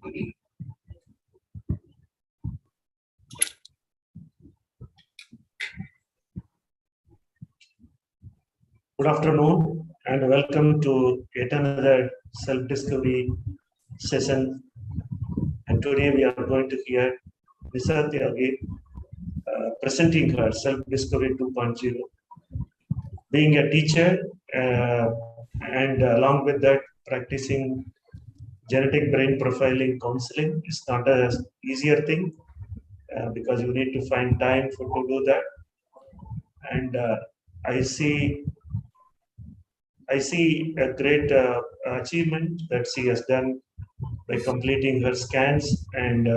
Good afternoon and welcome to yet another self-discovery session. And today we are going to hear Nisha Tyagi presenting her self-discovery 2.0. Being a teacher and along with that practicing genetic brain profiling counseling is not an easier thing because you need to find time to do that. And I see a great achievement that she has done by completing her scans and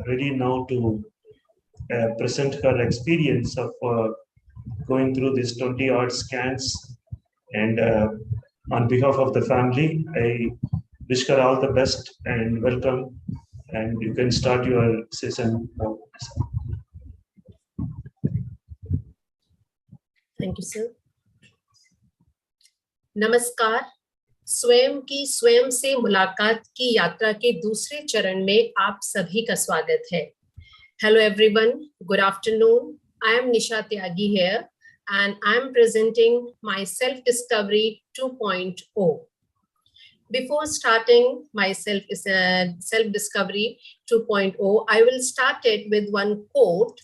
ready now to present her experience of going through these 20 odd scans. And on behalf of the family, I wish her all the best and welcome. And you can start your session now. Thank you, sir. नमस्कार। स्वयं की स्वयं से मुलाकात की यात्रा के दूसरे चरण में आप सभी का स्वागत है। Hello everyone, good afternoon. I am Nisha Tyagi here and I am presenting my self-discovery 2.0. Before starting my self-discovery 2.0, I will start it with one quote.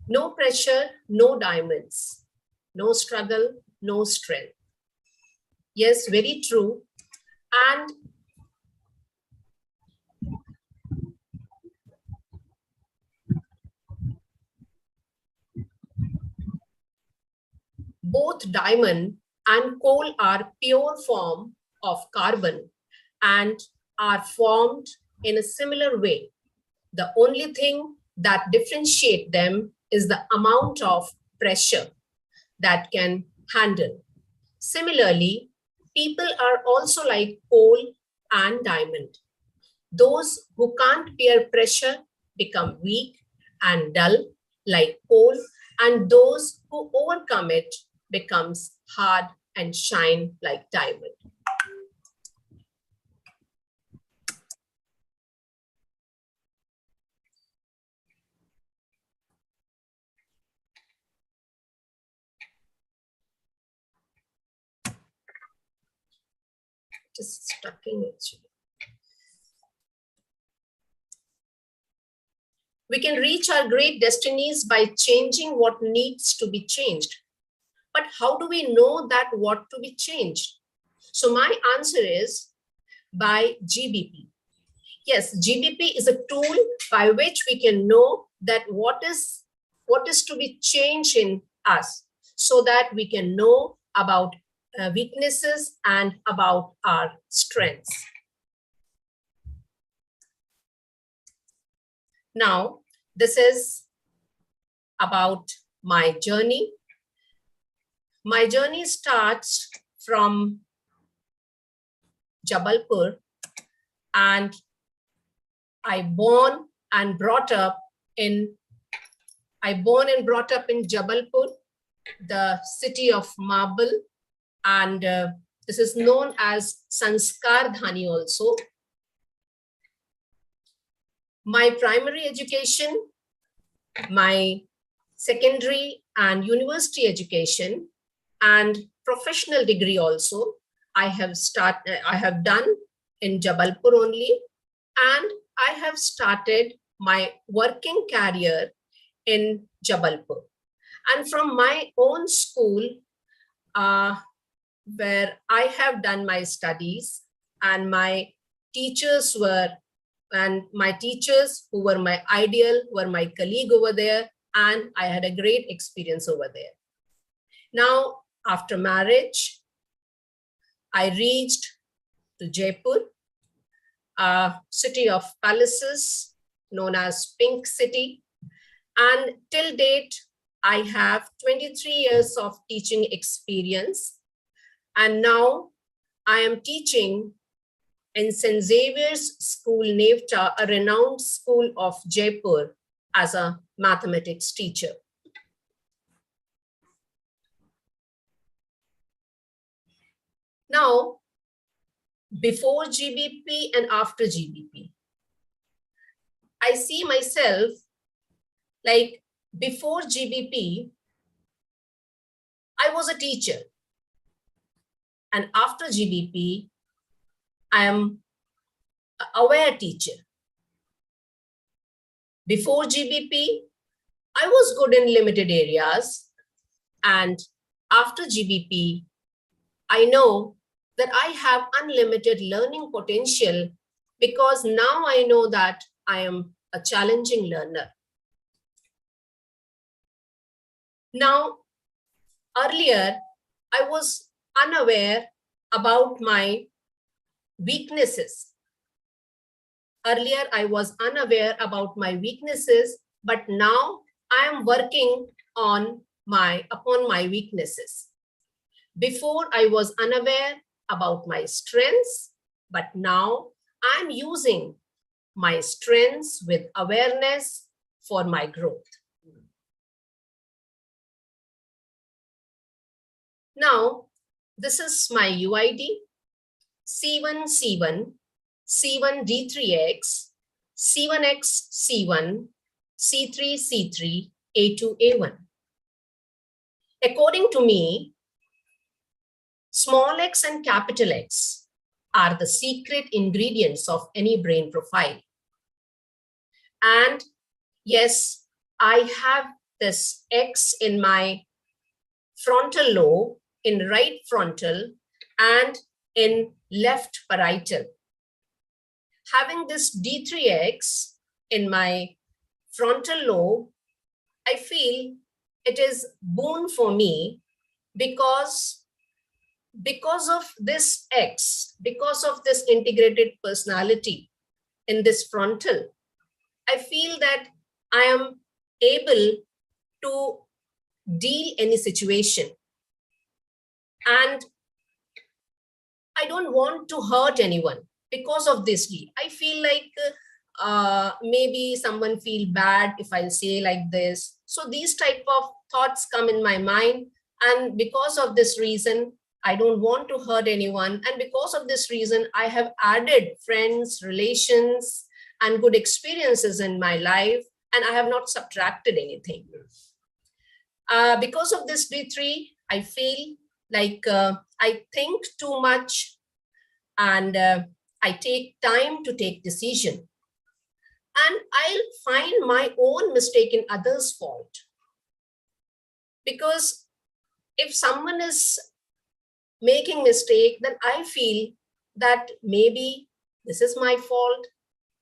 No pressure, no diamonds. No struggle, no strength. Yes, very true. And both diamond and coal are pure form of carbon and are formed in a similar way. The only thing that differentiates them is the amount of pressure that can handle. Similarly, people are also like coal and diamond. Those who can't bear pressure become weak and dull like coal, and those who overcome it becomes hard and shine like diamond. Just stuck in it. We can reach our great destinies by changing what needs to be changed. But how do we know that what to be changed? So my answer is by GBP. Yes, GBP is a tool by which we can know that what is to be changed in us so that we can know about weaknesses and about our strengths. Now, this is about my journey. My journey starts from Jabalpur, and I born and brought up in Jabalpur, the city of marble, and this is known as Sanskar Dhani also. My primary education, my secondary and university education, and professional degree also, I have done in Jabalpur only, and I have started my working career in Jabalpur. And from my own school, where I have done my studies, and my teachers who were my ideal were my colleague over there, and I had a great experience over there. Now, after marriage, I reached to Jaipur, a city of palaces known as Pink City. And till date, I have 23 years of teaching experience. And now I am teaching in St. Xavier's School, Nevta, a renowned school of Jaipur, as a mathematics teacher. Now, before GBP and after GBP, I see myself like before GBP, I was a teacher. And after GBP, I am an aware teacher. Before GBP, I was good in limited areas. And after GBP, I know that I have unlimited learning potential because now I know that I am a challenging learner. Now, earlier, I was unaware about my weaknesses. Earlier, I was unaware about my weaknesses, but now I am working upon my weaknesses. Before, I was unaware about my strengths, but now I'm using my strengths with awareness for my growth. Now, this is my UID, C1C1, C1D3X, C1X C1, C3C3, A2A1. According to me, small x and capital X are the secret ingredients of any brain profile. And yes, I have this X in my frontal lobe, in right frontal, and in left parietal. Having this D3X in my frontal lobe, I feel it is boon for me because of this X, because of this integrated personality in this frontal, I feel that I am able to deal any situation. And I don't want to hurt anyone because of this deal. I feel like maybe someone feel bad if I say like this. So these type of thoughts come in my mind. And because of this reason, I don't want to hurt anyone. And because of this reason, I have added friends, relations, and good experiences in my life. And I have not subtracted anything. Because of this D3, I feel like I think too much and I take time to take decision. And I'll find my own mistake in others' fault. Because if someone is making mistake, then I feel that maybe this is my fault.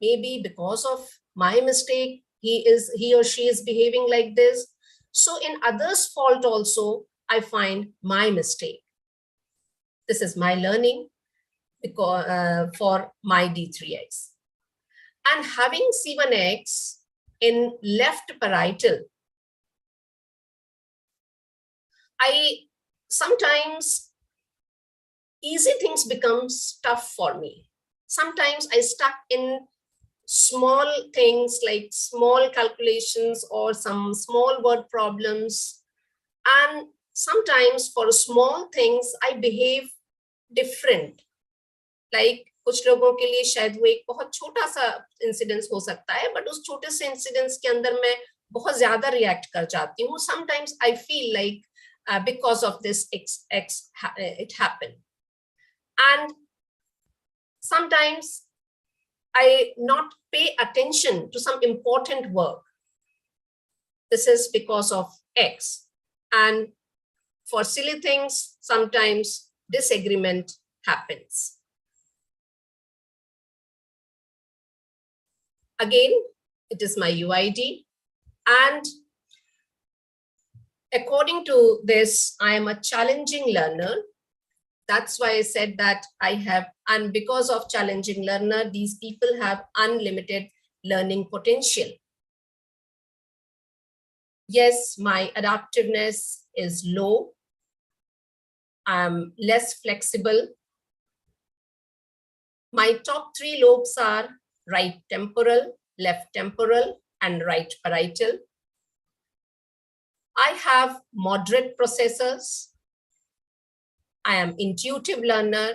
Maybe because of my mistake, he or she is behaving like this. So in others' fault also, I find my mistake. This is my learning because, for my D3X. And having C1X in left parietal, I sometimes easy things becomes tough for me. Sometimes I stuck in small things like small calculations or some small word problems. And sometimes for small things, I behave different. Like कुछ लोगों के लिए शायद वो एक बहुत छोटा सा इंसिडेंस हो सकता है, but उस छोटे से इंसिडेंस के अंदर मैं बहुत ज्यादा रिएक्ट कर जाती हूँ. Sometimes I feel like because of this it happened. And sometimes I not pay attention to some important work. This is because of X. And for silly things, sometimes disagreement happens. Again, it is my UID. And according to this, I am a challenging learner. That's why I said that I have, and because of challenging learner, these people have unlimited learning potential. Yes, my adaptiveness is low. I'm less flexible. My top 3 lobes are right temporal, left temporal, and right parietal. I have moderate processors. I am intuitive learner.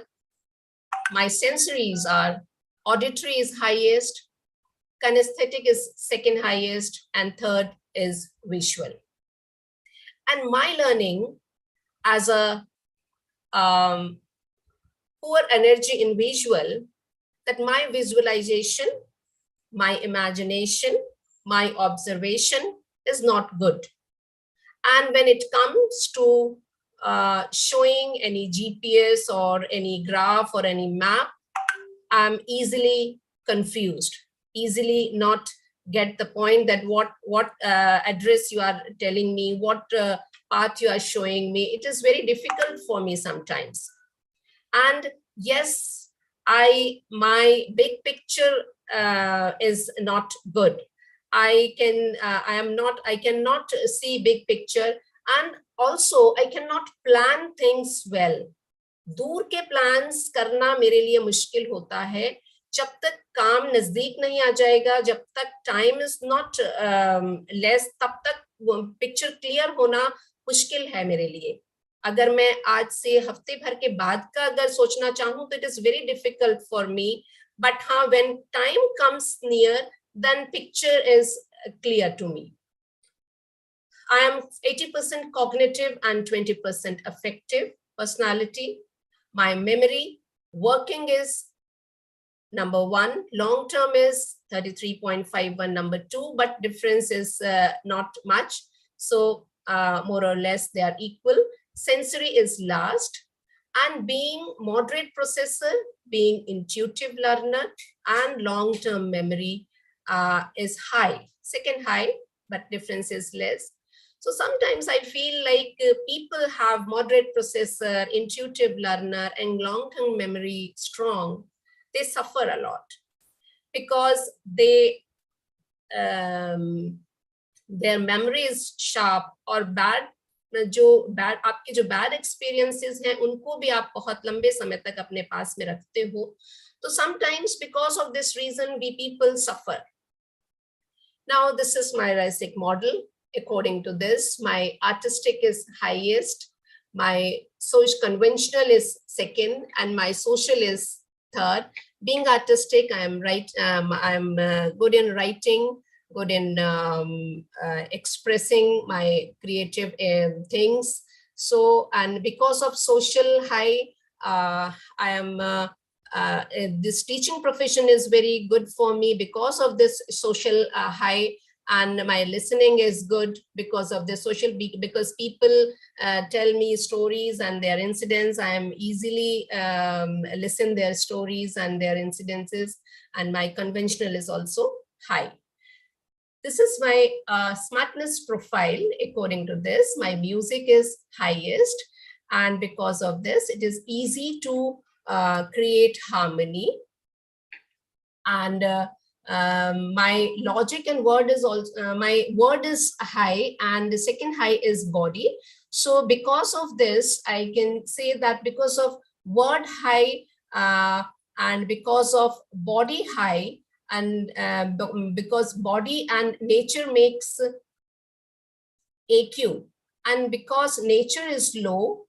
My sensories are auditory is highest, kinesthetic is second highest, and third is visual. And my learning as a poor energy in visual, that my visualization, my imagination, my observation is not good. And when it comes to showing any GPS or any graph or any map, I'm easily confused, easily not get the point that what address you are telling me, what path you are showing me. It is very difficult for me sometimes. And yes, my big picture is not good. I cannot see big picture, and also I cannot plan things well. दूर के plans करना मेरे लिए मुश्किल होता है जब तक काम नजदीक नहीं आ जाएगा, जब तक टाइम इज नॉट लेस, तब तक पिक्चर क्लियर होना मुश्किल है मेरे लिए. अगर मैं आज से हफ्ते भर के बाद का अगर सोचना चाहूं तो it is very difficult for me. But हाँ, when time comes near, then picture is clear to me. I am 80% cognitive and 20% affective personality. My memory working is number 1, long term is 33.51, number 2, but difference is not much. So more or less they are equal. Sensory is last, and being moderate processor, being intuitive learner, and long term memory is high, second high, but difference is less. So sometimes I feel like people have moderate processor, intuitive learner, and long-term memory strong. They suffer a lot because their memory is sharp, or bad आपके जो bad experiences हैं उनको भी आप बहुत लंबे समय तक अपने पास में रखते हो. So sometimes because of this reason we people suffer. Now this is my Risic model. According to this, my artistic is highest, my social conventional is second, and my social is third. Being artistic, I am I'm good in writing, good in expressing my creative things. So, and because of social high, I am this teaching profession is very good for me because of this social high, and my listening is good because of the social, because people tell me stories and their incidents. I am easily listen their stories and their incidences, and my conventional is also high. This is my smartness profile. According to this, my music is highest, and because of this, it is easy to create harmony. And my logic and word is also, my word is high, and the second high is body. So because of this, I can say that because of word high and because of body high, and because body and nature makes AQ, and because nature is low,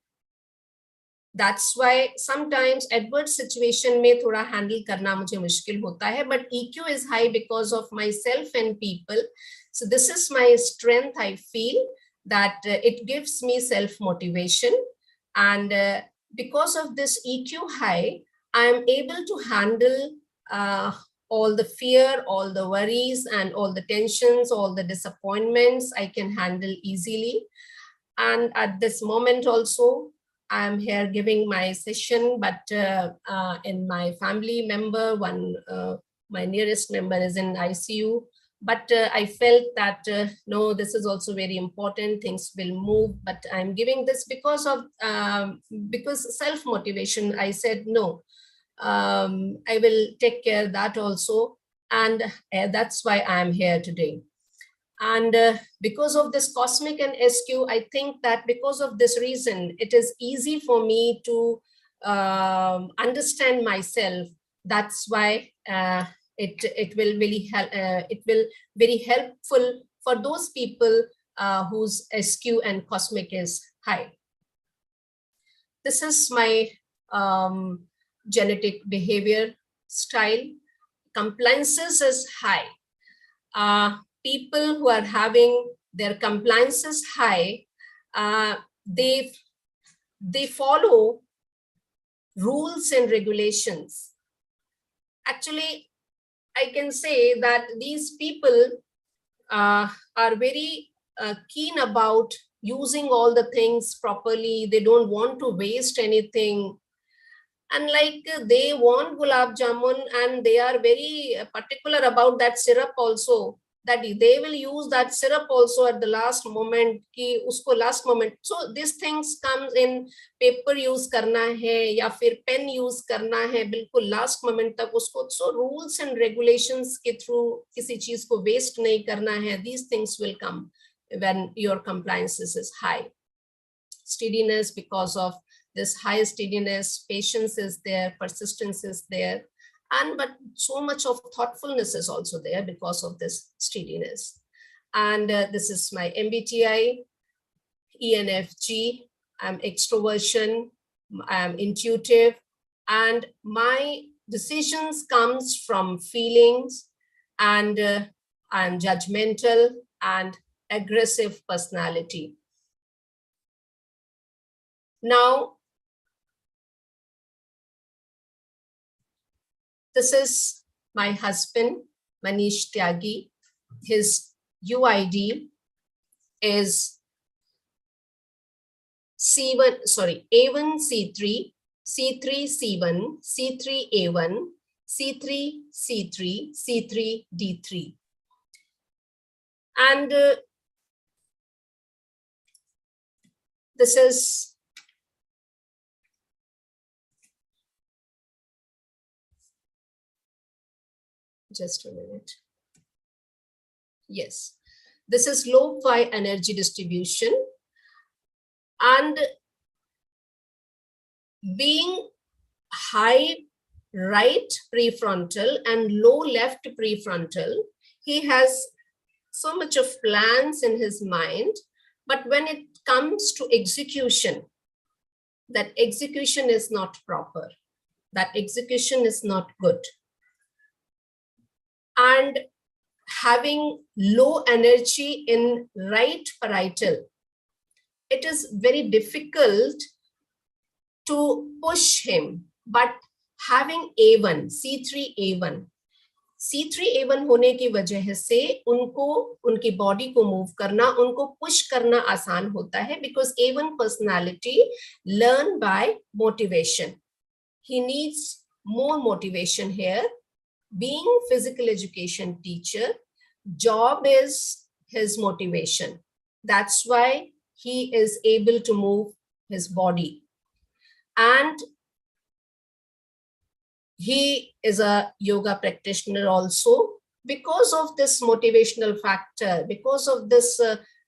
that's why sometimes adverse situation में थोड़ा handle करना मुझे मुश्किल होता है, but EQ is high because of myself and people. So this is my strength. I feel that it gives me self-motivation, and because of this EQ high, I am able to handle all the fear, all the worries, and all the tensions, all the disappointments I can handle easily. And at this moment also, I'm here giving my session, but in my family member, my nearest member is in ICU. But I felt that, no, this is also very important, things will move, but I'm giving this because of, because self-motivation. I said, no, I will take care of that also. And that's why I'm here today. And because of this cosmic and SQ, I think that because of this reason, it is easy for me to understand myself That's why it will really help. It will very helpful for those people whose SQ and cosmic is high. This is my genetic behavior style. Compliances is high. People who are having their compliances high, they follow rules and regulations. Actually, I can say that these people are very keen about using all the things properly. They don't want to waste anything. And like they want gulab jamun, and they are very particular about that syrup also, that they will use that syrup also at the last moment, ki usko last moment. So these things comes in paper use karna hai ya fir pen use karna hai, bilkul last moment tak usko. So rules and regulations ke through kisi cheez ko waste nahi karna hai. These things will come when your compliances is high. Steadiness, because of this high steadiness, patience is there, persistence is there, and but so much of thoughtfulness is also there because of this steadiness. And this is my MBTI, ENFG. I'm extroversion, I'm intuitive, and my decisions comes from feelings, and I'm judgmental and aggressive personality. Now, this is my husband, Manish Tyagi. His UID is A1C3, C3C1, C3A1, C3C3, C3D3. And this is just a minute. Yes, this is low-fi energy distribution, and being high right prefrontal and low left prefrontal, he has so much of plans in his mind, but when it comes to execution, that execution is not proper, that execution is not good. And having low energy in right parietal, it is very difficult to push him. But having A1, C3A1, C3A1 होने की वजह से उनको उनकी body को move करना, उनको push करना आसान होता है, because A1 personality learn by motivation. He needs more motivation here. Being physical education teacher, job is his motivation. That's why he is able to move his body. And he is a yoga practitioner also. Because of this motivational factor, because of this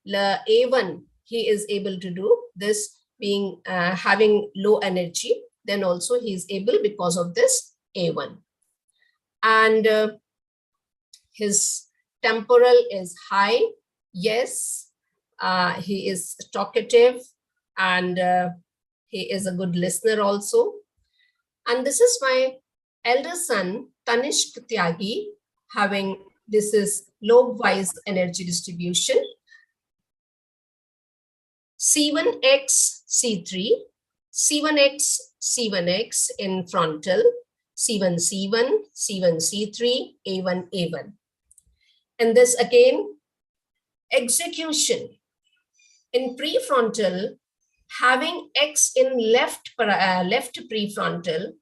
A1, he is able to do this, being having low energy. Then also he is able because of this A1. And his temporal is high. Yes, he is talkative, and he is a good listener also. And this is my elder son, Tanishq Tyagi, having, this is lobe-wise energy distribution. C1X, C3, C1X, C1X in frontal, C1, C1, C1, C3, A1, A1. And this again, execution. In prefrontal, having X in left prefrontal,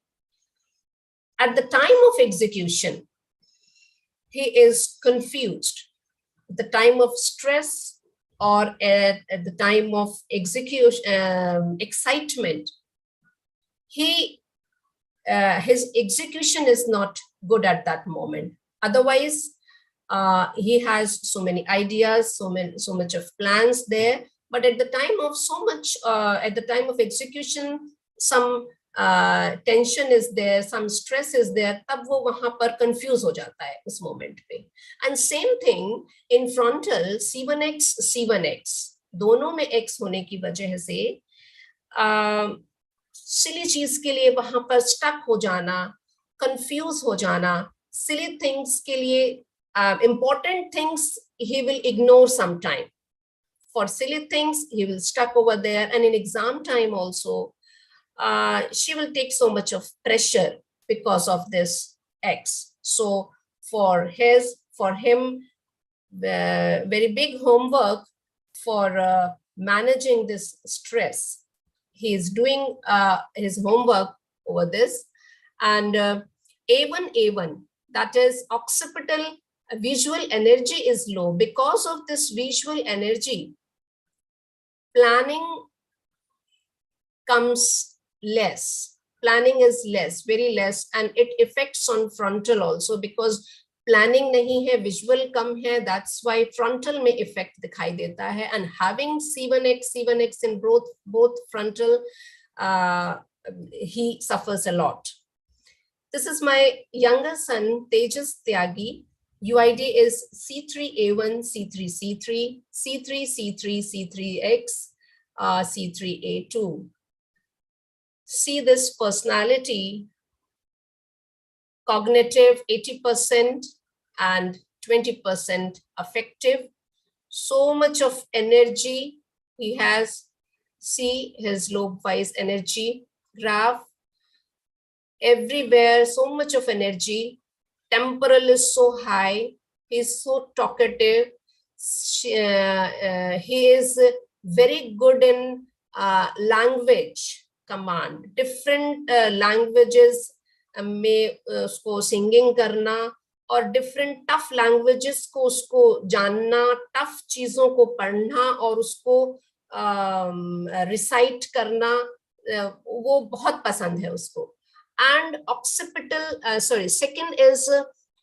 at the time of execution, he is confused. At the time of stress or at the time of execution, excitement, his execution is not good at that moment. Otherwise, he has so many ideas, so much of plans there. But at the time of at the time of execution, some tension is there, some stress is there, तब वो वहां पर confuse हो जाता है उस moment पे. And same thing in frontal C1x, C1x, दोनों में X होने की वजह से silly चीज के लिए वहां पर stuck हो जाना, confuse हो जाना, silly things के लिए important things he will ignore sometime. For silly things, he will stuck over there, and in exam time also, she will take so much of pressure because of this X. So for him, very big homework for managing this stress. He is doing his homework over this, and A1, that is occipital visual energy is low. Because of this visual energy, planning comes less. Planning is less, very less, and it affects on frontal also, because planning nahi hai, visual kam hai, that's why frontal mein effect dikhai deta hai. And having C1x in both frontal, he suffers a lot. This is my younger son, Tejas Tyagi. UID is C3A1, C3C3, C3C3, C3X, C3A2. See this personality, cognitive 80% and 20% affective. So much of energy he has. See his lobe-wise energy graph. Everywhere, so much of energy. Temporal is so high. He's so talkative. He is very good in language command. Different languages में उसको singing करना, और different tough languages को उसको जानना, tough चीजों को पढ़ना और उसको recite करना, वो बहुत पसंद है उसको. And occipital, second is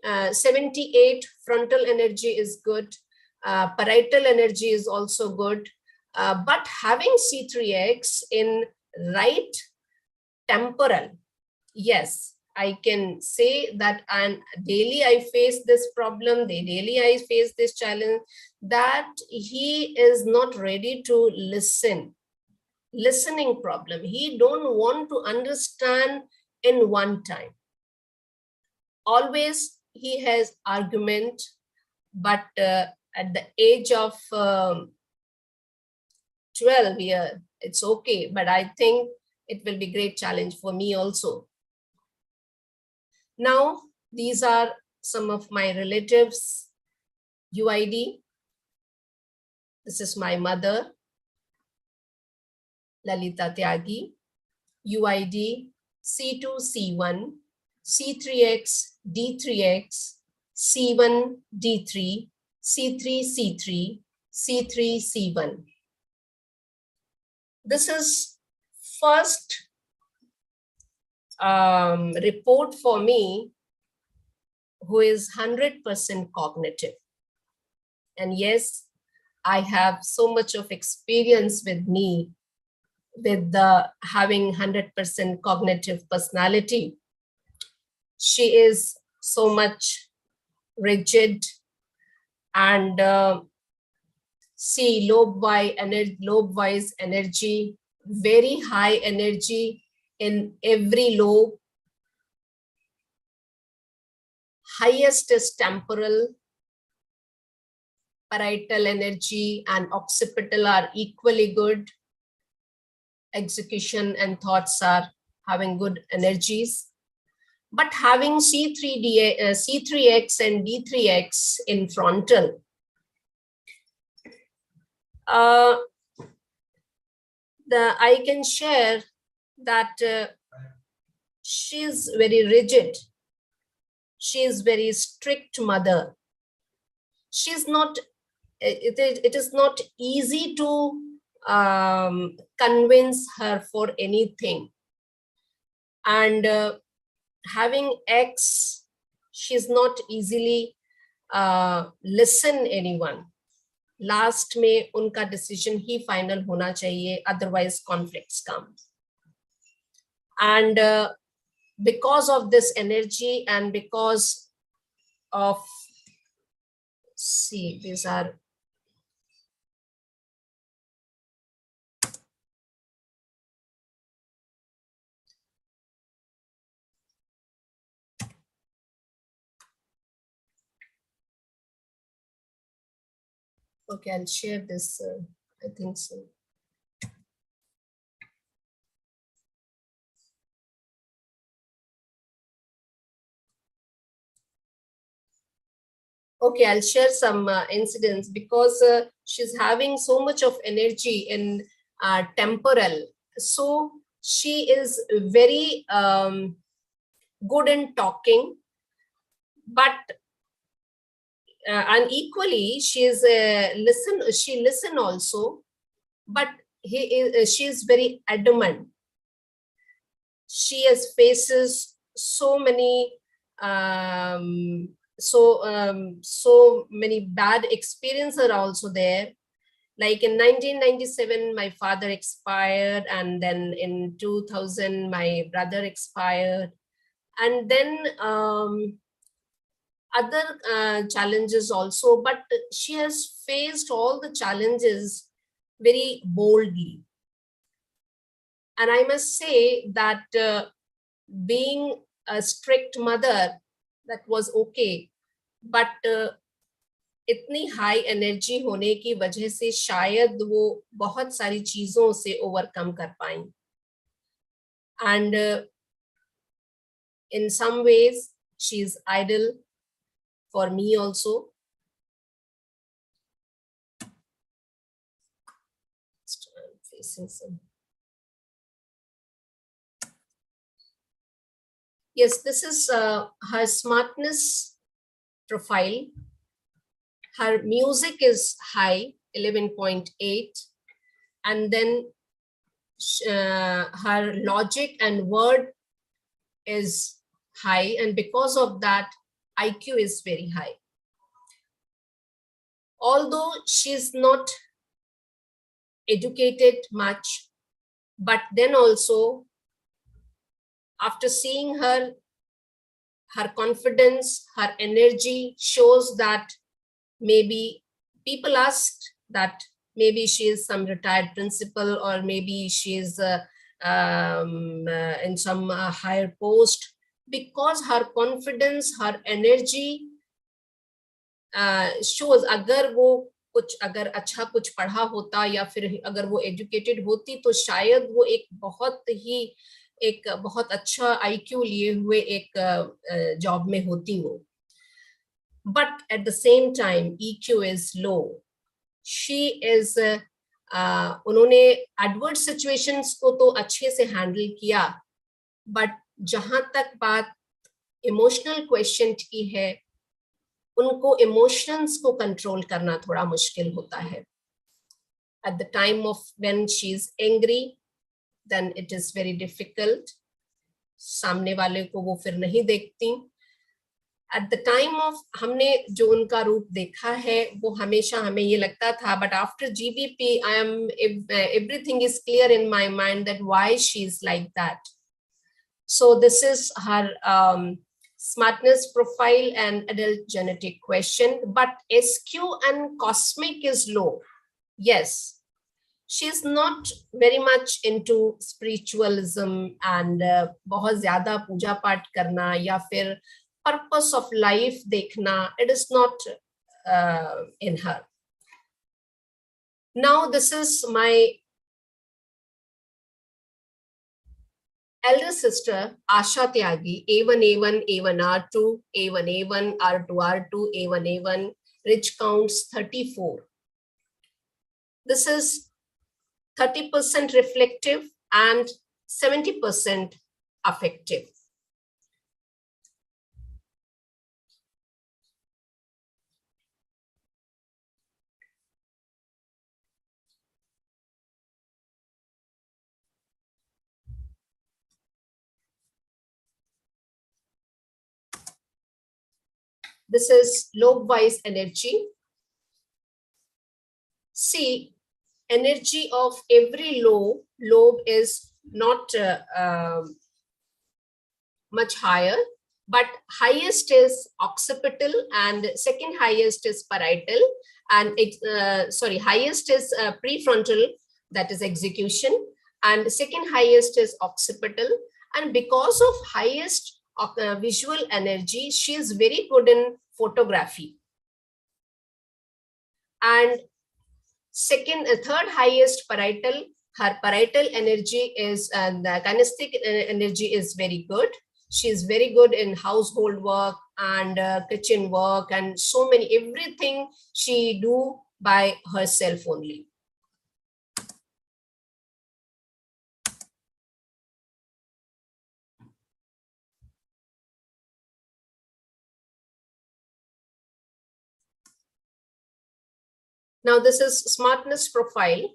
78, frontal energy is good, parietal energy is also good, but having C3X in right temporal, yes, I can say that, and daily I face this problem, daily I face this challenge, that he is not ready to listen. Listening problem, he don't want to understand in one time. Always he has argument, but at the age of 12 years, it's okay, but I think it will be great challenge for me also. Now, these are some of my relatives. UID, this is my mother, Lalita Tyagi. UID, C2, C1, C3X, D3X, C1, D3, C3, C3, C3, C1. This is first report for me who is 100% cognitive. And yes, I have so much of experience with me with the having 100% cognitive personality. She is so much rigid and see lobe-wise energy, very high energy in every lobe. Highest is temporal, parietal energy and occipital are equally good. Execution and thoughts are having good energies. But having C3X and D3X in frontal, I can share that she is very rigid. She is very strict mother. She's not, it is not easy to convince her for anything. And having X, she's not easily listen anyone. Last में उनका decision ही final होना चाहिए, otherwise conflicts come. And because of this energy and because of, see, these are, okay, I'll share this, I think so. Okay, I'll share some incidents because she's having so much of energy in temporal. So she is very good in talking, but and equally she is she listen also, but she is very adamant. She has faces so many so many bad experiences are also there. Like in 1997, my father expired, and then in 2000, my brother expired, and then other challenges also. But she has faced all the challenges very boldly. And I must say that being a strict mother, that was okay, but इतनी high energy होने की वजह से शायद वो बहुत सारी चीजों से ओवरकम कर पाई. And in some ways she is idol for me also. Facing some. Yes, this is her smartness profile. Her music is high, 11.8, and then her logic and word is high, and because of that, IQ is very high. Although she's not educated much, but then also after seeing her, her confidence, her energy shows that maybe people asked that maybe she is some retired principal, or maybe she is in some higher post, because her confidence, her energy shows. अगर वो कुछ अगर अच्छा कुछ पढ़ा होता या फिर अगर वो एजुकेटेड होती तो शायद वो एक बहुत अच्छा IQ लिए हुए एक जॉब में होती हो. But at the same time, EQ is low. She is उन्होंने adverse situations को तो अच्छे से handle किया, but जहां तक बात emotional quotient की है, उनको emotions को control करना थोड़ा मुश्किल होता है. At the time of when she is angry, then it is very difficult. सामने वाले को वो फिर नहीं देखती. At the time of हमने जो उनका रूप देखा है वो हमेशा हमें ये लगता था, but after GBP everything is clear in my mind that why she is like that. So this is her smartness profile and adult genetic question, but SQ and cosmic is low. Yes, she's not very much into spiritualism and बहुत ज़्यादा पूजा पाठ करना या फिर purpose of life देखना, it is not in her. Now this is my elder sister Asha Tyagi, A1 A1 A1 R2 A1 A1 R2 R2 A1 A1, rich counts 34. This is 30% reflective and 70% affective. This is lobe-wise energy. See, energy of every lobe is not much higher, but highest is occipital and second highest is parietal, and highest is prefrontal, that is execution, and second highest is occipital. And because of highest visual energy, she is very good in photography. And third highest parietal, her parietal energy is, and the kinesthetic energy is very good. She is very good in household work and kitchen work and so many, everything she do by herself only. Now this is smartness profile.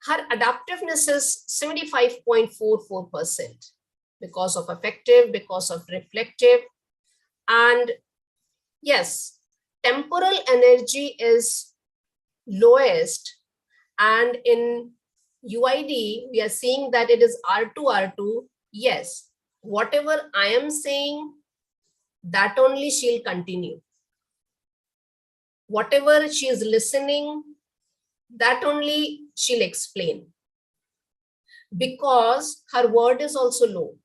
Her adaptiveness is 75.44% because of affective, because of reflective. And yes, temporal energy is lowest. And in UID, we are seeing that it is R2. Yes, whatever I am saying, that only she'll continue. Whatever she is listening, that only she'll explain, because her word is also low.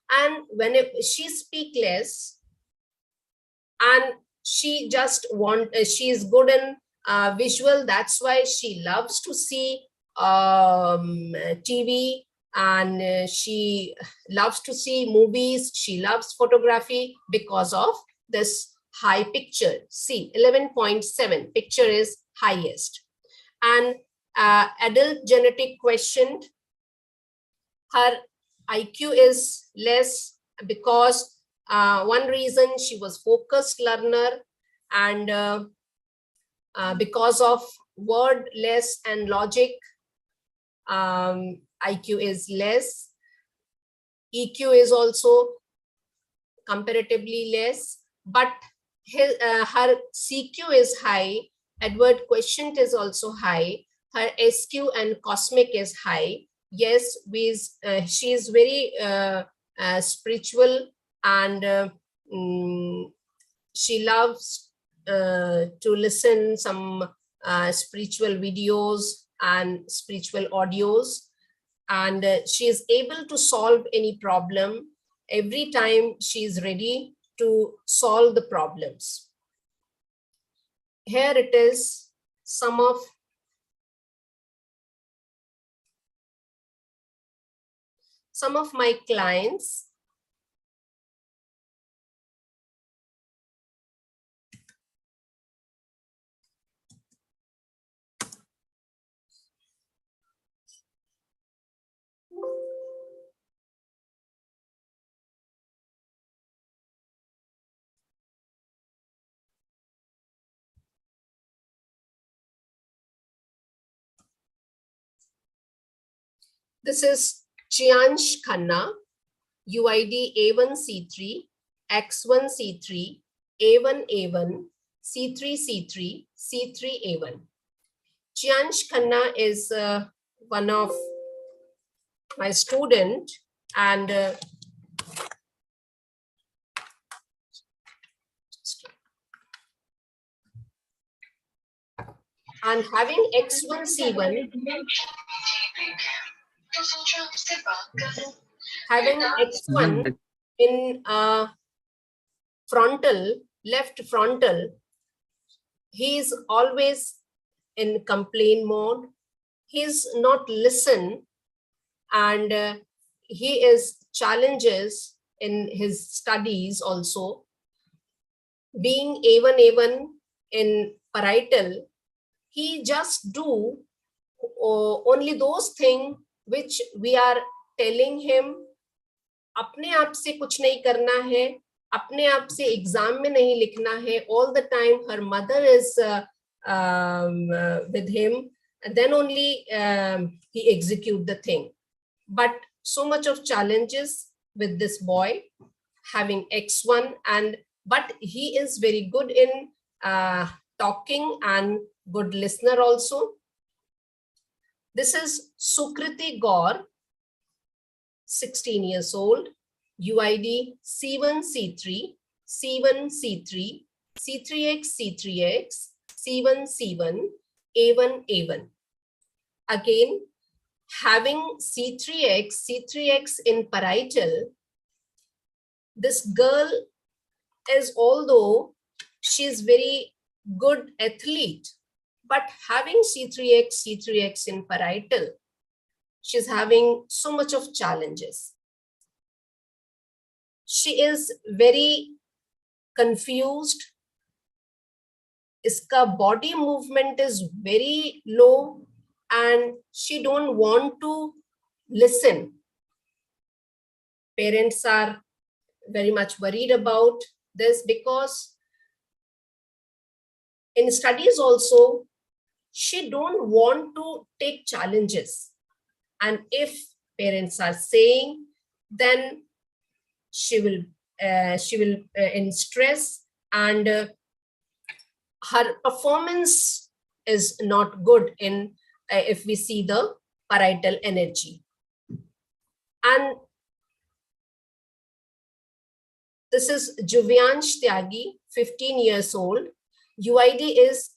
And when she speak less, and she just she is good in visual, that's why she loves to see TV, and she loves to see movies, she loves photography because of this high picture. See, 11.7 picture is highest. And adult genetic quotient, her IQ is less because one reason, she was focused learner, and because of word less and logic, IQ is less. EQ is also comparatively less, but her CQ is high, Edward quotient is also high, her SQ and cosmic is high. Yes, she is very spiritual, and she loves to listen some spiritual videos and spiritual audios, and she is able to solve any problem every time. She is ready to solve the problems. Here it is, some of my clients. This is Chiansh Khanna, UID A1C3, X1C3, A1A1, C3C3, C3A1. Chiansh Khanna is one of my student, and having X1C1, having X1 in frontal, left frontal, he is always in complain mode. He's not listen, and he is challenges in his studies also. Being A1 in parietal, he just do only those things which we are telling him. अपने आप से कुछ नहीं करना है, अपने आप से एग्जाम में नहीं लिखना है. All the time her mother is with him, and then only he execute the thing. But so much of challenges with this boy having X1, but he is very good in talking and good listener also. This is Sukriti Gaur, 16 years old, UID C1C3, C1C3, C3X, C3X, C1C1, A1A1. Again, having C3X in parietal, this girl is, although she is very good athlete, but having C3X in parietal, she's having so much of challenges. She is very confused. Iska body movement is very low and she don't want to listen. Parents are very much worried about this because in studies also, she don't want to take challenges. And if parents are saying, then she will in stress, and her performance is not good in if we see the parietal energy. And this is Juvyansh Tyagi, 15 years old. UID is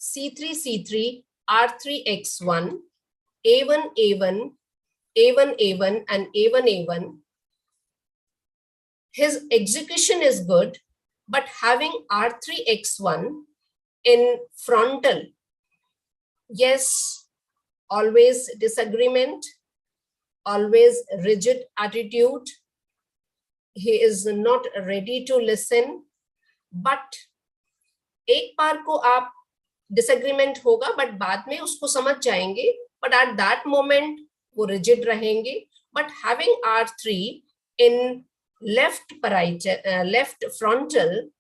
C3C3, R3X1, A1A1, A1A1, and A1A1. His execution is good, but having R3X1 in frontal, yes, always disagreement, always rigid attitude. He is not ready to listen, but एक बार को आप disagreement होगा, but बाद में उसको समझ जाएंगे, but at that moment वो rigid रहेंगे. But having R3 in left parietal, left frontal,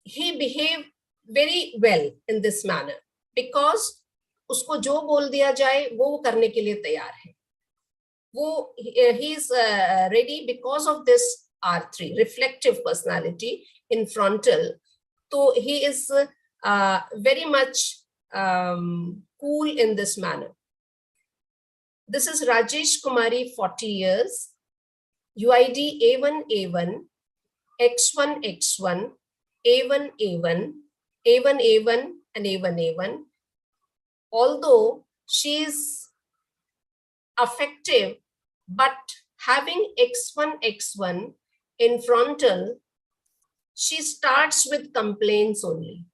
he behaved very well in this manner because उसको जो बोल दिया जाए वो करने के लिए तैयार है. वो he is ready because of this R3 reflective personality in frontal. So he is very much cool in this manner. This is Rajesh Kumari, 40 years, UID A1A1, X1X1, A1A1, A1A1, and A1A1. Although she is affective, but having X1X1 in frontal, she starts with complaints only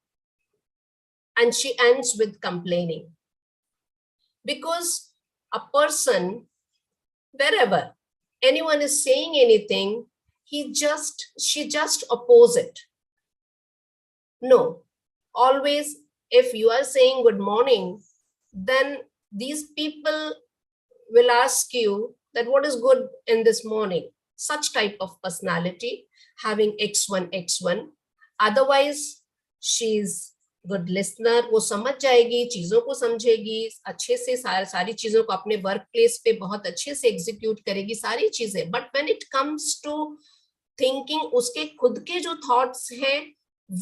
and she ends with complaining. Because a person, wherever anyone is saying anything, she just oppose it. No, always if you are saying good morning, then these people will ask you that what is good in this morning. Such type of personality, having X1X1. Otherwise, she's good listener, वो समझ जाएगी, चीजों को समझेगी, अच्छे से सारी चीजों को अपने वर्क प्लेस पे बहुत अच्छे से एग्जीक्यूट करेगी सारी चीजें. But when it comes to thinking, उसके खुद के जो थॉट्स हैं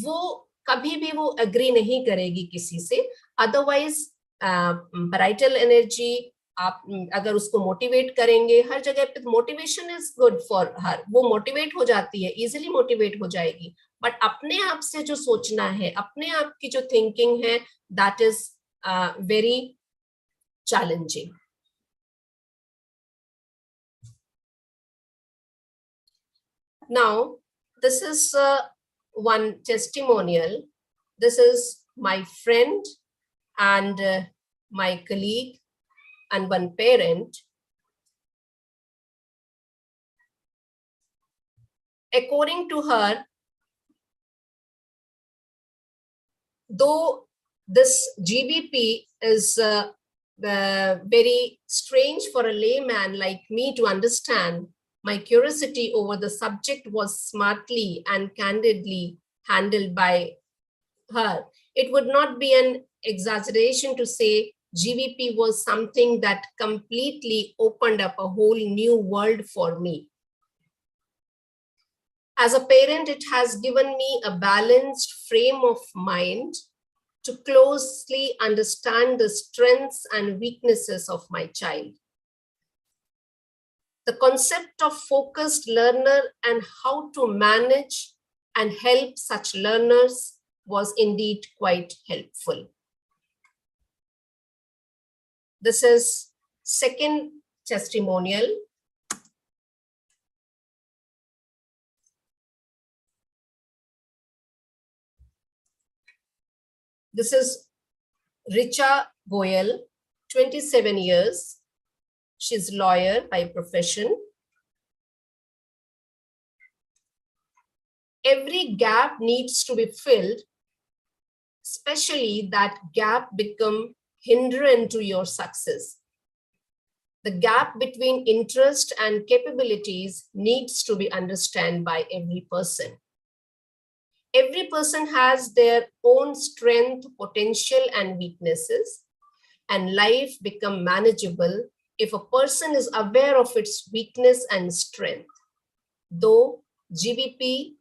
वो कभी भी वो एग्री नहीं करेगी किसी से. अदरवाइज पैराइटल एनर्जी, आप अगर उसको मोटिवेट करेंगे, हर जगह पे motivation is good for her, वो मोटिवेट हो जाती है, इजीली मोटिवेट हो जाएगी. बट अपने आप से जो सोचना है, अपने आप की जो थिंकिंग है, that is very challenging. Now this is one testimonial. This is my friend and my colleague and one parent. According to her, though this GBP is very strange for a layman like me to understand, my curiosity over the subject was smartly and candidly handled by her. It would not be an exaggeration to say GVP was something that completely opened up a whole new world for me. As a parent, it has given me a balanced frame of mind to closely understand the strengths and weaknesses of my child. The concept of focused learner and how to manage and help such learners was indeed quite helpful. This is second testimonial. This is Richa Goyal, 27 years. She's a lawyer by profession. Every gap needs to be filled, especially that gap become hindrance to your success. The gap between interest and capabilities needs to be understood by every person. Every person has their own strength, potential, and weaknesses, and life become manageable if a person is aware of its weakness and strength. Though GBP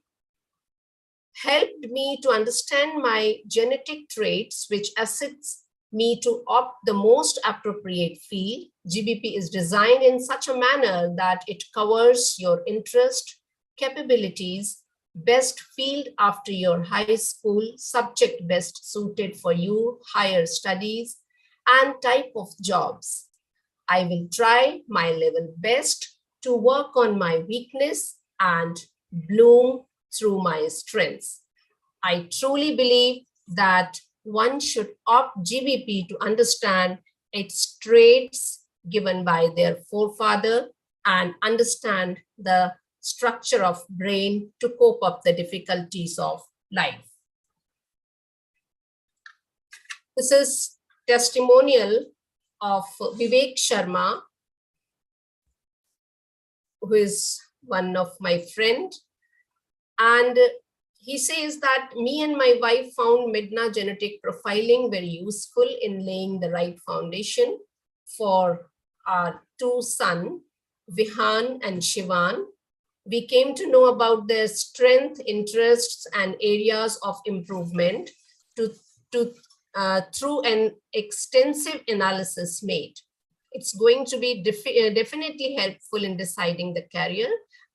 helped me to understand my genetic traits, which assists me to opt the most appropriate field, GBP is designed in such a manner that it covers your interest, capabilities, best field after your high school, subject best suited for you, higher studies, and type of jobs. I will try my level best to work on my weakness and bloom through my strengths. I truly believe that one should opt GBP to understand its traits given by their forefather and understand the structure of brain to cope up the difficulties of life. This is testimonial of Vivek Sharma, who is one of my friend. And he says that me and my wife found MiDNA genetic profiling very useful in laying the right foundation for our two sons, Vihan and Shivan. We came to know about their strength, interests, and areas of improvement through an extensive analysis made. It's going to be definitely helpful in deciding the career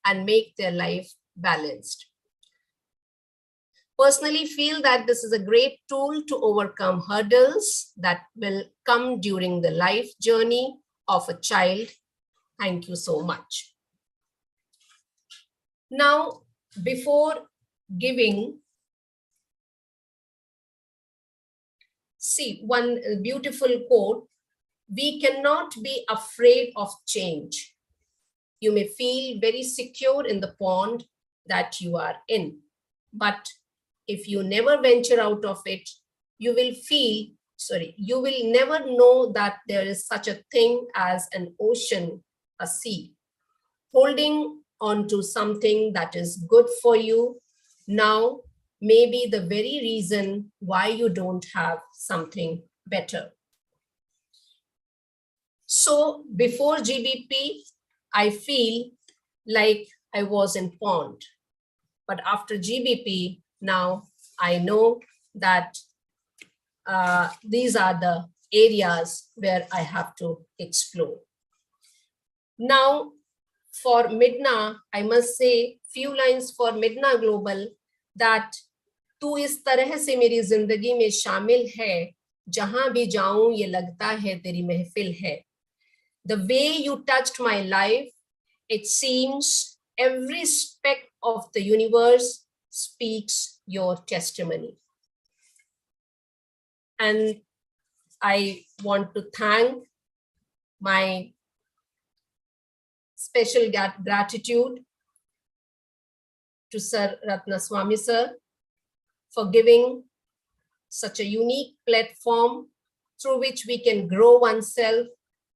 and make their life balanced. Personally feel that this is a great tool to overcome hurdles that will come during the life journey of a child. Thank you so much. Now, before giving, see one beautiful quote, we cannot be afraid of change. You may feel very secure in the pond that you are in, but if you never venture out of it, you will never know that there is such a thing as an ocean, a sea. Holding on to something that is good for you now may be the very reason why you don't have something better. So before GBP, I feel like I was in pond, but after GBP, now I know that these are the areas where I have to explore. Now, for MiDNA, I must say few lines for MiDNA Global that तू इस तरह से मेरी जिंदगी में शामिल है, जहां भी जाऊं ये लगता है तेरी महफिल है. The way you touched my life, it seems every speck of the universe speaks your testimony. And I want to thank my special gratitude to Sir Ratnaswamy sir for giving such a unique platform through which we can grow oneself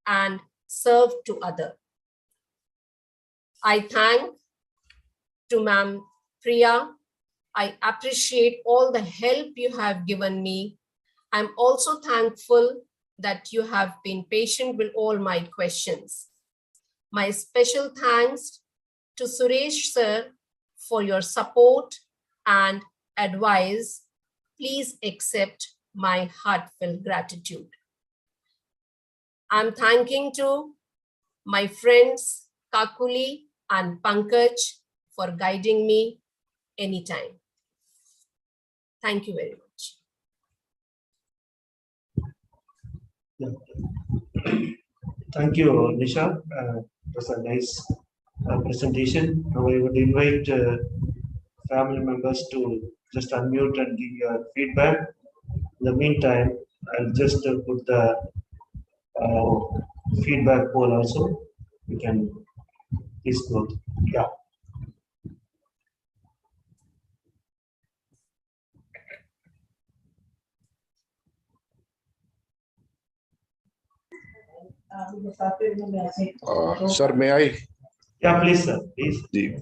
and serve to others. I thank to Ma'am Priya. I appreciate all the help you have given me. I'm also thankful that you have been patient with all my questions. My special thanks to Suresh sir for your support and advice. Please accept my heartfelt gratitude. I'm thanking to my friends Kakuli and Pankaj for guiding me anytime. Thank you very much. Thank you, Nisha. It was a nice presentation. Now I would invite family members to just unmute and give your feedback. In the meantime, I'll just put the feedback poll also. We can please go. Yeah. Sir, may I? Yeah, please, sir. Please.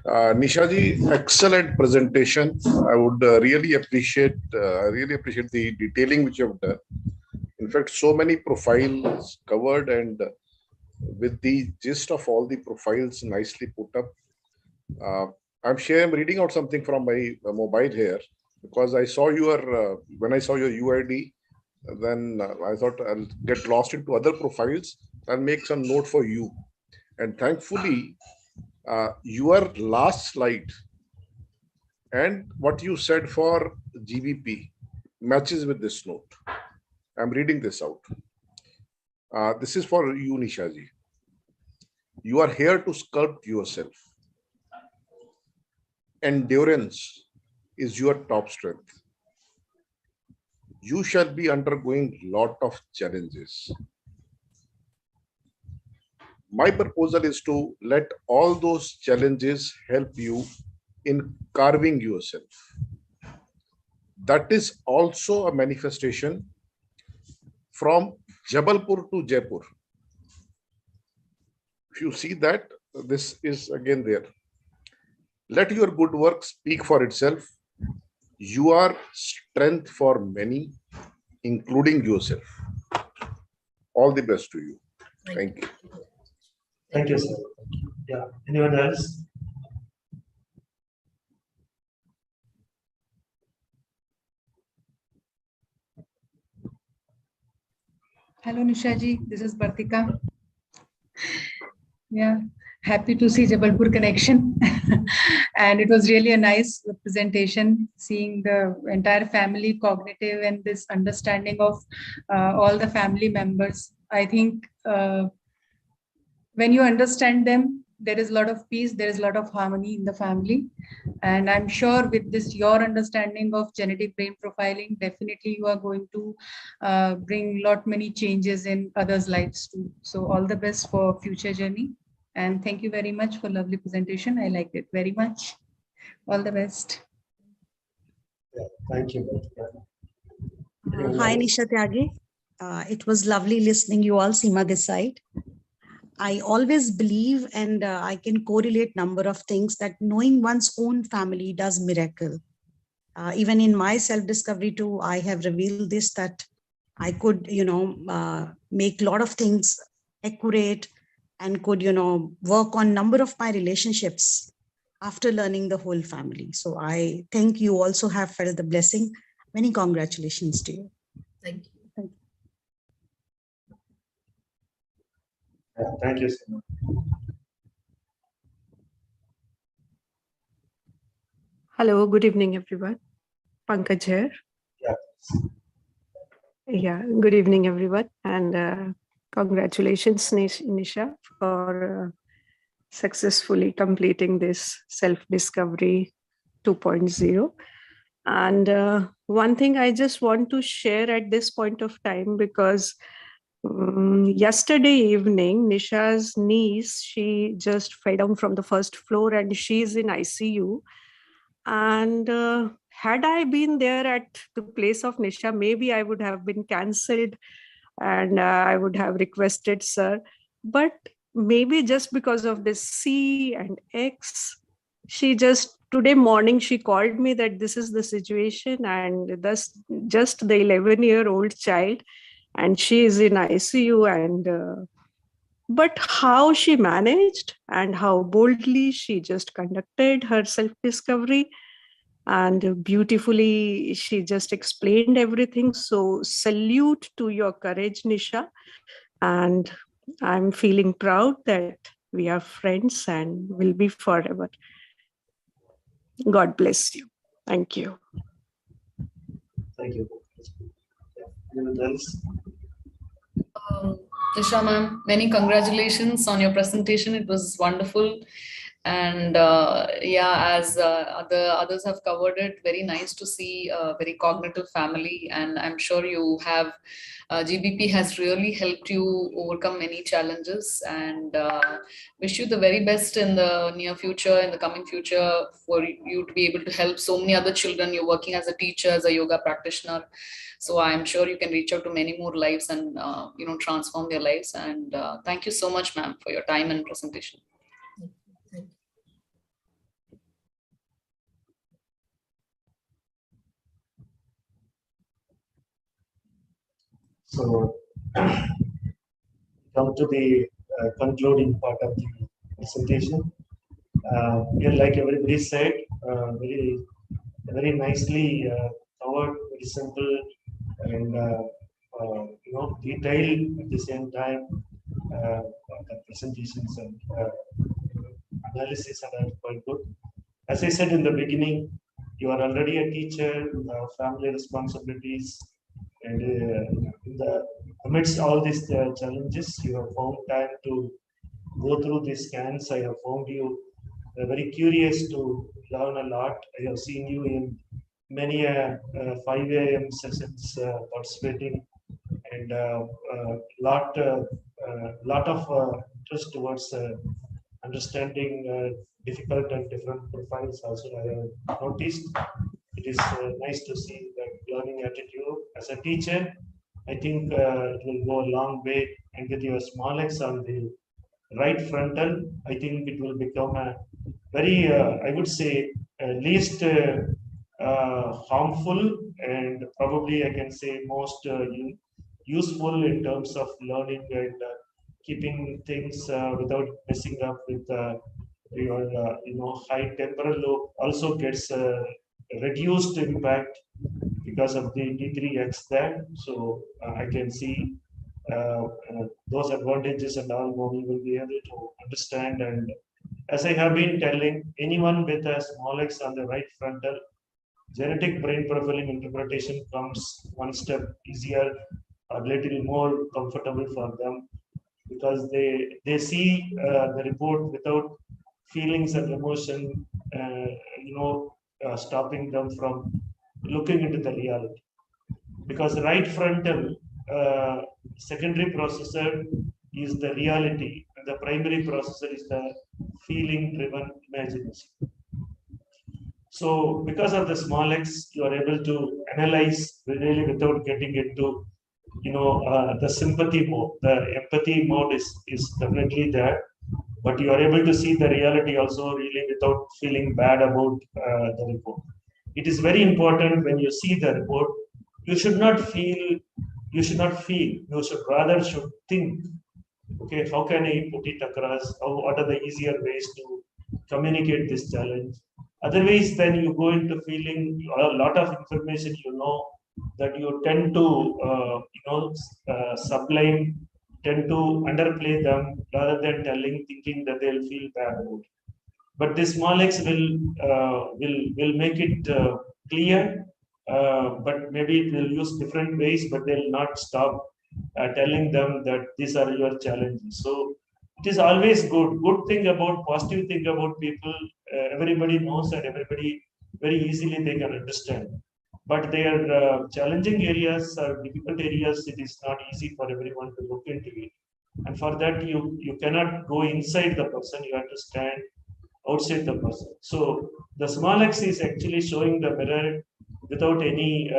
Nisha ji, excellent presentation. I would really appreciate the detailing which you have done. In fact, so many profiles covered and with the gist of all the profiles nicely put up. I'm reading out something from my mobile here because I saw your when I saw your UID, then I thought I'll get lost into other profiles and make some note for you. And thankfully, your last slide and what you said for GVP matches with this note. I'm reading this out. This is for you, Nisha ji. You are here to sculpt yourself. Endurance is your top strength. You shall be undergoing lot of challenges. My proposal is to let all those challenges help you in carving yourself. That is also a manifestation from Jabalpur to Jaipur. If you see that, this is again there. Let your good work speak for itself. You are strength for many, including yourself. All the best to you. Thank you. Thank you, sir. Yeah. Anyone else? Hello, Nisha ji. This is Bartika. Yeah, happy to see Jabalpur connection. And it was really a nice presentation, seeing the entire family cognitive and this understanding of all the family members. I think when you understand them, there is a lot of peace, there is a lot of harmony in the family. And I'm sure with this, your understanding of genetic brain profiling, definitely you are going to bring many changes in others' lives too. So all the best for future journey. And thank you very much for lovely presentation. I liked it very much. All the best. Yeah, thank you. Hi, Nisha Tyagi. It was lovely listening you all, Seema this side. I always believe and I can correlate number of things that knowing one's own family does miracle. Even in my self-discovery too, I have revealed this, that I could, make a lot of things accurate and could, work on number of my relationships after learning the whole family. So I think you also have felt the blessing. Many congratulations to you. Thank you. Thank you, sir. Hello, good evening, everyone. Pankaj here. Yeah. Yeah, good evening, everyone. And congratulations, Nisha, for successfully completing this self-discovery 2.0. And one thing I just want to share at this point of time, because yesterday evening, Nisha's niece, she just fell down from the first floor and she's in ICU. And had I been there at the place of Nisha, maybe I would have been cancelled and I would have requested sir. But maybe just because of this C and X, she just, today morning, she called me that this is the situation and thus just the 11-year-old child and she is in ICU and but how she managed and how boldly she just conducted her self-discovery, and beautifully she just explained everything. So salute to your courage, Nisha. And I'm feeling proud that we are friends and will be forever. God bless you. Thank you. Thank you. Anyone else? Nisha ma'am, many congratulations on your presentation. It was wonderful. And yeah, as the others have covered it, very nice to see a very cognitive family. And I'm sure you have, GBP has really helped you overcome many challenges, and wish you the very best in the near future, in the coming future, for you to be able to help so many other children. You're working as a teacher, as a yoga practitioner. So I'm sure you can reach out to many more lives and, transform their lives. And thank you so much, ma'am, for your time and presentation. So, come to the concluding part of the presentation. Like everybody said, very nicely covered, very simple and detailed at the same time. The presentations and analysis are quite good. As I said in the beginning, you are already a teacher, family responsibilities, and amidst all these challenges, you have found time to go through these scans. I have found you very curious to learn a lot. I have seen you in many 5 a.m. sessions participating, and lot of interest towards understanding difficult and different profiles. Also, I have noticed it is nice to see that learning attitude as a teacher. I think it will go a long way, and with your small x on the right frontal, I think it will become a very, I would say, least harmful, and probably I can say most useful in terms of learning and keeping things without messing up with your high temporal lobe. Also gets reduced impact because of the D3X there. So I can see those advantages, and all we will be able to understand. And as I have been telling, anyone with a small x on the right frontal, genetic brain profiling interpretation comes one step easier, a little more comfortable for them, because they see the report without feelings and emotion, stopping them from looking into the reality. Because right frontal secondary processor is the reality, and the primary processor is the feeling-driven imagination. So, because of the small x, you are able to analyze really without getting into, the sympathy mode. The empathy mode is definitely there, but you are able to see the reality also really without feeling bad about the report. It is very important when you see the report. You should not feel. You should rather think. Okay, how can I put it across? What are the easier ways to communicate this challenge? Otherwise, then you go into feeling a lot of information. That you tend to sublime, tend to underplay them rather than thinking that they'll feel bad about it. But this small x will make it clear. But maybe it will use different ways, but they'll not stop telling them that these are your challenges. So it is always positive thing about people. Everybody knows, and everybody very easily they can understand. But their challenging areas or difficult areas, it is not easy for everyone to look into it. And for that, you cannot go inside the person. You have to stand outside the person. So the small x is actually showing the mirror without any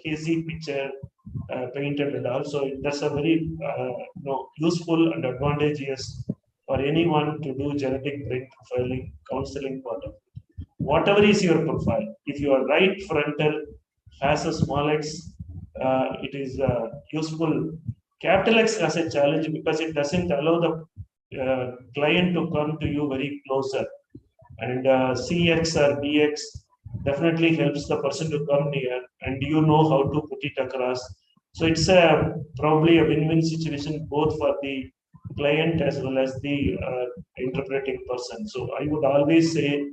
hazy picture painted and all. So that's a very useful and advantageous for anyone to do genetic brain profiling counseling part of it. Whatever is your profile, if your right frontal has a small x, it is useful Capital X has a challenge because it doesn't allow the client to come to you very closer. And CX or DX definitely helps the person to come near, and you know how to put it across. So it's probably a win-win situation both for the client as well as the interpreting person. So I would always say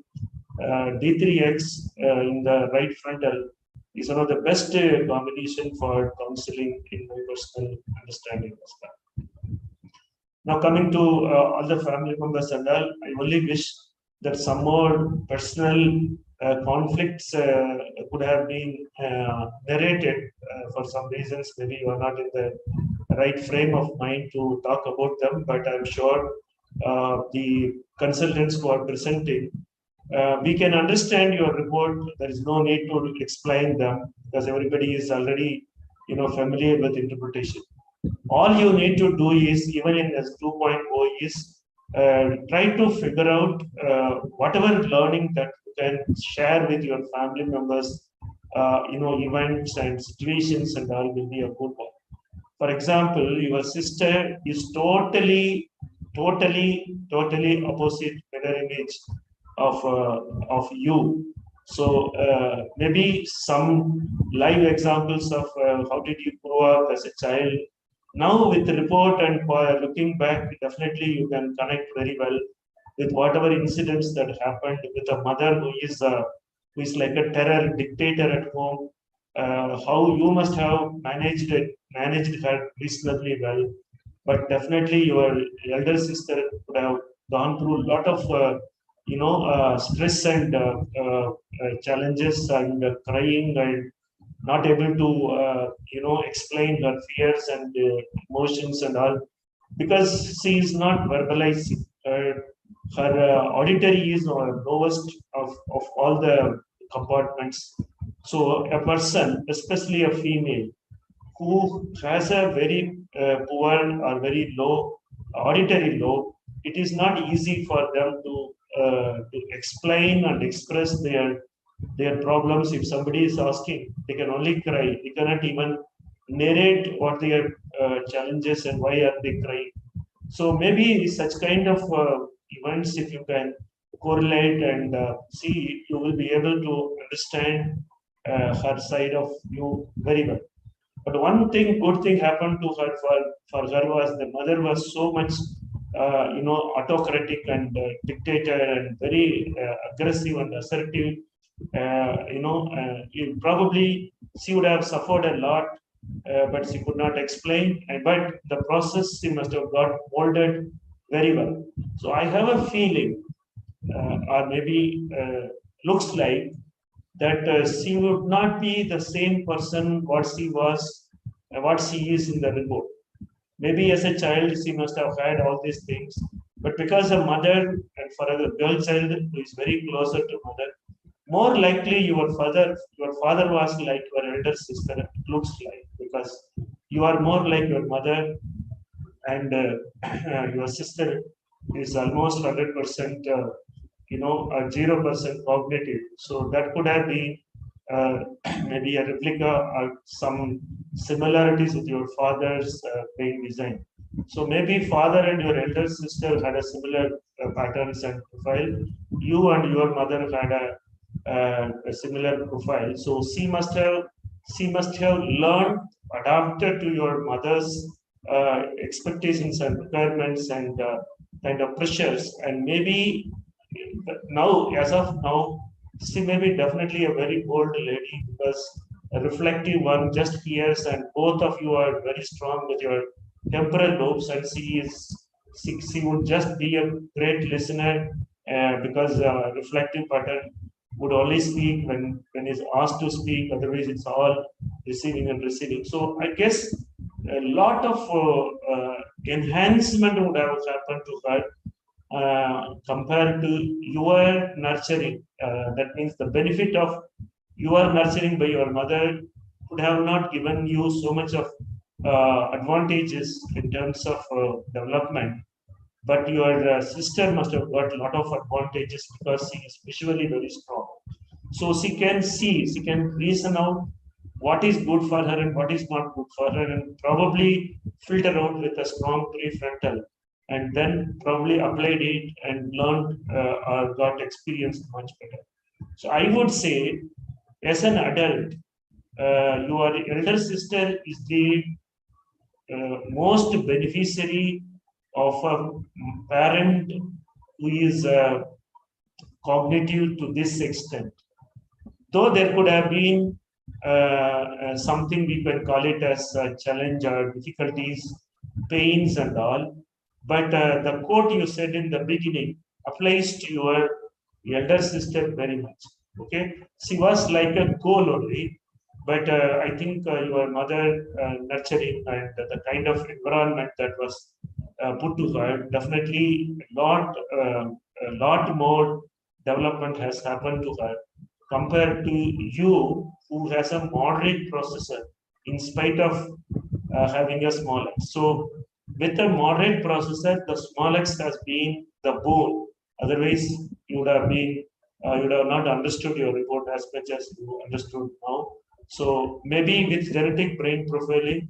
D3X in the right frontal is one of the best combination for counseling in my personal understanding as well. Now coming to all the family members and all, I only wish that some more personal conflicts could have been narrated for some reasons. Maybe you are not in the right frame of mind to talk about them, but I'm sure the consultants who are presenting, we can understand your report. There is no need to explain them because everybody is already, familiar with interpretation. All you need to do is, even in S 2.0, is try to figure out whatever learning that you can share with your family members, events and situations and all will be a good one. For example, your sister is totally opposite mirror image of you. So maybe some live examples of how did you grow up as a child. Now with the report and looking back, definitely you can connect very well with whatever incidents that happened with a mother who is like a terror dictator at home. How you must have managed her reasonably well, but definitely your elder sister would have gone through a lot of stress and challenges and crying and not able to explain her fears and emotions and all, because she is not verbalizing. Her auditory is lowest of all the compartments. So a person, especially a female, who has a very poor or very low auditory lobe, it is not easy for them to explain and express their problems. If somebody is asking, they can only cry. They cannot even narrate what their challenges and why are they crying. So maybe such kind of events, if you can correlate and see, you will be able to understand her side of you very well. But one good thing happened to her for her was the mother was so much, autocratic and dictator and very aggressive and assertive. Probably she would have suffered a lot, but she could not explain. But the process she must have got molded very well. So I have a feeling, or maybe looks like, that she would not be the same person what she was, what she is in the report. Maybe as a child she must have had all these things, but because a mother, and for a girl child who is very closer to mother, more likely your father was like your elder sister. It looks like, because you are more like your mother, and your sister is almost 100%. 0% cognitive. So that could have been maybe a replica or some similarities with your father's brain design. So maybe father and your elder sister had a similar patterns and profile. You and your mother had a similar profile. So she must have learned, adapted to your mother's expectations and requirements and kind of pressures, and maybe now, as of now, she may be definitely a very bold lady, because a reflective one just hears, and both of you are very strong with your temporal lobes, and she would just be a great listener, because reflective pattern would only speak when is asked to speak. Otherwise, it's all receiving and receiving. So I guess a lot of enhancement would have happened to her. Compared to your nurturing, that means the benefit of your nurturing by your mother would have not given you so much of advantages in terms of development, but your sister must have got a lot of advantages because she is visually very strong. So she can see, she can reason out what is good for her and what is not good for her, and probably filter out with a strong prefrontal, and then probably applied it and learned or got experienced much better. So I would say, as an adult, your elder sister is the most beneficiary of a parent who is cognitive to this extent. Though there could have been something we can call it as a challenge or difficulties, pains and all, but the quote you said in the beginning applies to your elder sister very much. Okay, she was like a goal only, but I think your mother nurturing and the kind of environment that was put to her, definitely a lot more development has happened to her compared to you, who has a moderate processor in spite of having a small x. So with a moderate processor, the small x has been the boon. Otherwise, you would have been you would have not understood your report as much as you understood now. So maybe with genetic brain profiling,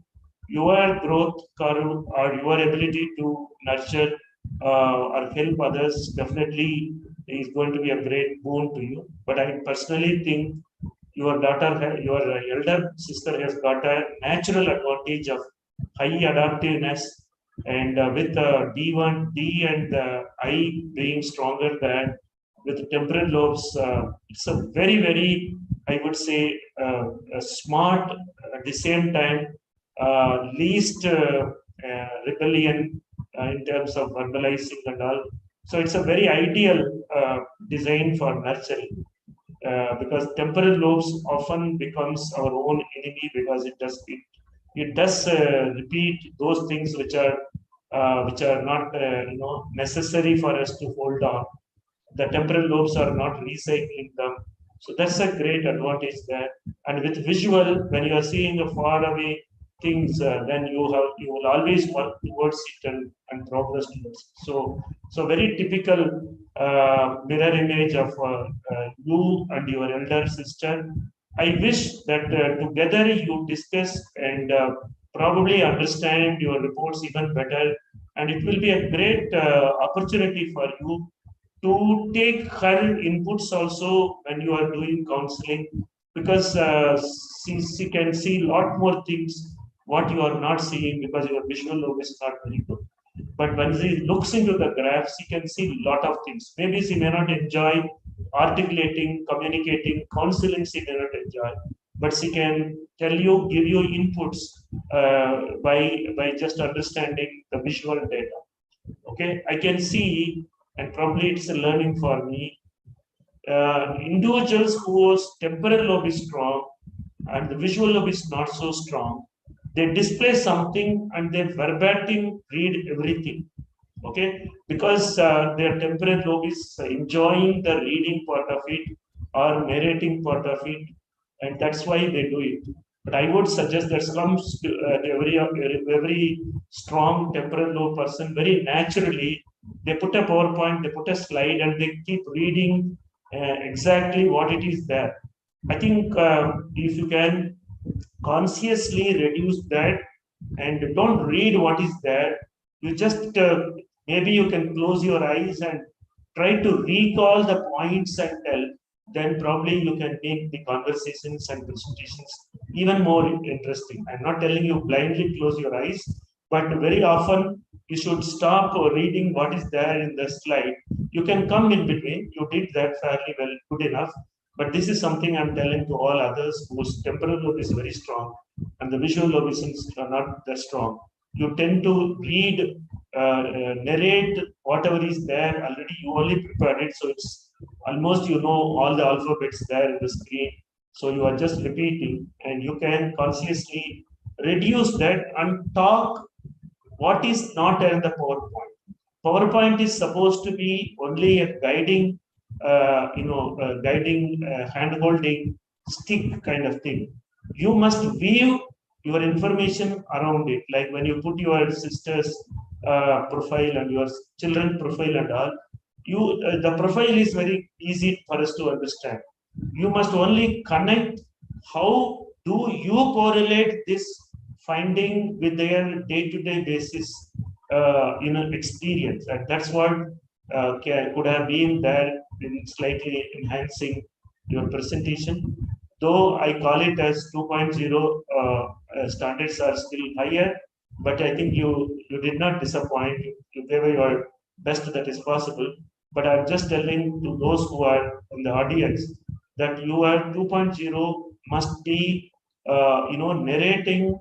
your growth curve or your ability to nurture or help others definitely is going to be a great boon to you. But I personally think your daughter, your elder sister has got a natural advantage of high adaptiveness, and with D1, D and I being stronger than with temporal lobes, it's a very, very, I would say, smart, at the same time, least rebellion in terms of verbalizing and all. So it's a very ideal design for nurturing. Because temporal lobes often becomes our own enemy, because it does repeat those things which are not necessary for us to hold on. The temporal lobes are not recycling them, so that's a great advantage there. And with visual, when you are seeing a far away things, then you will always work towards it and progress towards it. So very typical mirror image of you and your elder sister. I wish that together you discuss and probably understand your reports even better, and it will be a great opportunity for you to take her inputs also when you are doing counseling, because she can see a lot more things what you are not seeing, because your visual lobe is not very good. But when she looks into the graph, she can see a lot of things. Maybe she may not enjoy articulating, communicating, counseling, she may not enjoy, but she can tell you, give you inputs by just understanding the visual data. Okay, I can see, and probably it's a learning for me. Individuals whose temporal lobe is strong and the visual lobe is not so strong, they display something and they verbatim read everything. Okay, because their temporal lobe is enjoying the reading part of it or narrating part of it, and that's why they do it. But I would suggest that comes to every strong temporal lobe person, very naturally, they put a PowerPoint, they put a slide, and they keep reading exactly what it is there. I think if you can consciously reduce that and don't read what is there, you just maybe you can close your eyes and try to recall the points and tell, then probably you can make the conversations and presentations even more interesting. I'm not telling you blindly close your eyes, but very often you should stop reading what is there in the slide. You can come in between. You did that fairly well, good enough. But this is something I'm telling to all others whose temporal lobe is very strong and the visual lobe is not that strong. You tend to read, narrate whatever is there already. You only prepared it, so it's almost you know all the alphabets there in the screen. So you are just repeating, and you can consciously reduce that and talk what is not in the PowerPoint. PowerPoint is supposed to be only a guiding, hand-holding stick kind of thing. You must weave your information around it. Like when you put your sister's profile and your children's profile and all, the profile is very easy for us to understand. You must only connect how do you correlate this finding with their day-to-day basis, experience? And that's what could have been there in slightly enhancing your presentation. Though I call it as 2.0, standards are still higher, but I think you did not disappoint. You gave your best that is possible. But I'm just telling to those who are in the audience that your 2.0 must be, narrating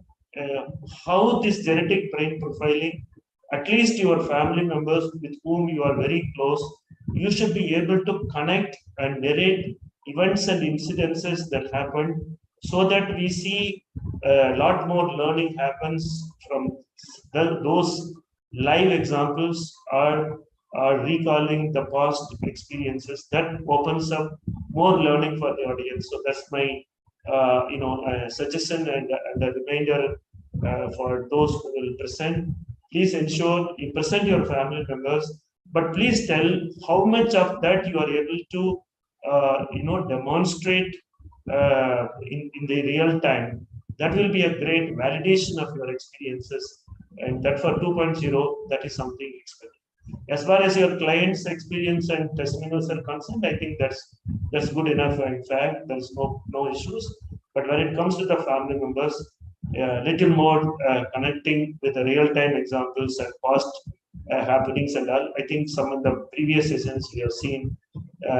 how this genetic brain profiling, at least your family members with whom you are very close, you should be able to connect and narrate events and incidences that happened, so that we see a lot more learning happens from those live examples, or recalling the past experiences. That opens up more learning for the audience. So that's my suggestion and a reminder for those who will present. Please ensure you present your family members, but please tell how much of that you are able to demonstrate in the real time. That will be a great validation of your experiences, and that for 2.0, that is something expected. As far as your client's experience and testimonials are concerned, I think that's good enough. In fact, there's no issues. But when it comes to the family members, little more connecting with the real-time examples and past happenings and all. I think some of the previous sessions we have seen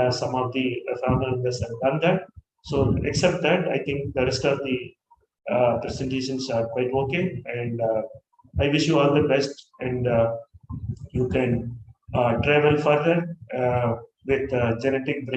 some of the family members have done that. So except that, I think the rest of the presentations are quite okay. And I wish you all the best, and you can travel further with genetic brain